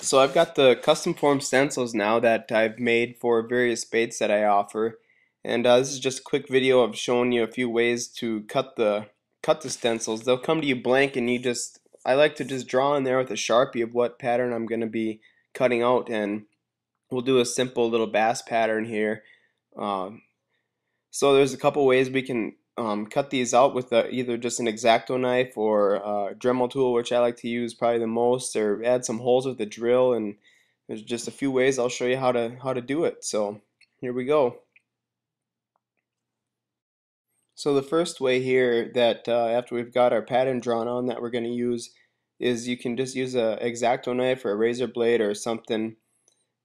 So I've got the custom form stencils now that I've made for various baits that I offer, and this is just a quick video of showing you a few ways to cut the stencils. They'll come to you blank, and I like to just draw in there with a Sharpie of what pattern I'm going to be cutting out, and we'll do a simple little bass pattern here. Um, so there's a couple ways we can cut these out with either just an X-Acto knife or a Dremel tool, which I like to use probably the most, or add some holes with the drill. And there's just a few ways I'll show you how to do it. So here we go. So the first way here that after we've got our pattern drawn on that we're going to use is you can just use a X-Acto knife or a razor blade or something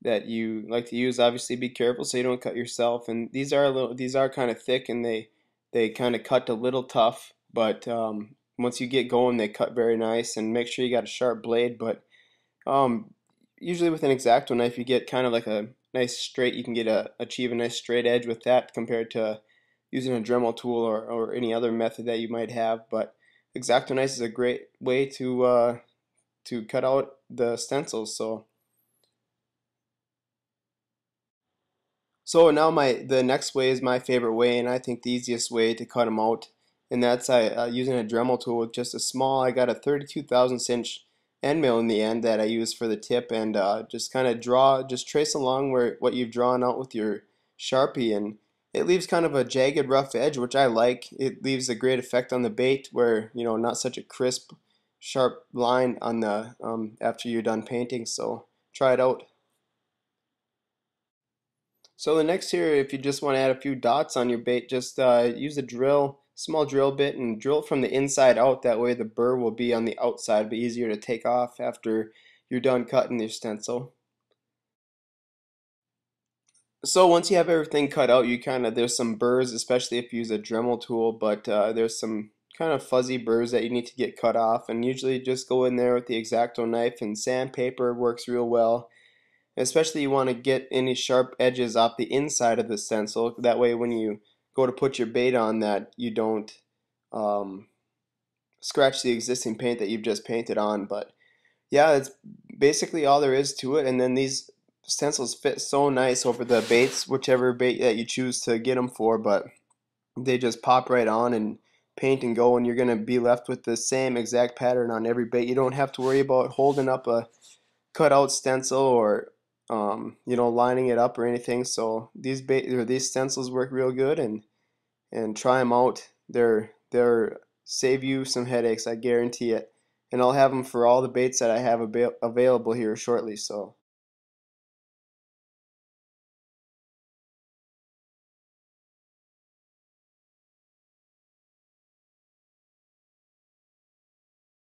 that you like to use. Obviously, be careful so you don't cut yourself. And these are kind of thick, and they kind of cut a little tough. But once you get going, they cut very nice. And make sure you got a sharp blade. But um, usually with an X-Acto knife, you get kind of like a nice straight. You can achieve a nice straight edge with that compared to using a Dremel tool or any other method that you might have. But X-Acto knife is a great way to cut out the stencils. So now the next way is my favorite way, and I think the easiest way to cut them out, and that's using a Dremel tool with just a small. I got a 32 thousandths inch end mill in the end that I use for the tip, and just kind of just trace along where what you've drawn out with your Sharpie, and it leaves kind of a jagged, rough edge, which I like. It leaves a great effect on the bait, where not such a crisp, sharp line on the after you're done painting. So try it out. So the next here, if you just want to add a few dots on your bait, just use a small drill bit, and drill from the inside out. That way the burr will be on the outside, be easier to take off after you're done cutting your stencil. So once you have everything cut out, there's some burrs, especially if you use a Dremel tool, but there's some kind of fuzzy burrs that you need to get cut off, and usually just go in there with the X-Acto knife, and sandpaper works real well. Especially you want to get any sharp edges off the inside of the stencil. That way when you go to put your bait on, that you don't um, scratch the existing paint that you've just painted on. But yeah, that's basically all there is to it. And then these stencils fit so nice over the baits, whichever bait that you choose to get them for. But they just pop right on and paint and go, and you're going to be left with the same exact pattern on every bait. You don't have to worry about holding up a cutout stencil or lining it up or anything. So these stencils work real good, and try them out. They're save you some headaches, I guarantee it. And I'll have them for all the baits that I have available here shortly. So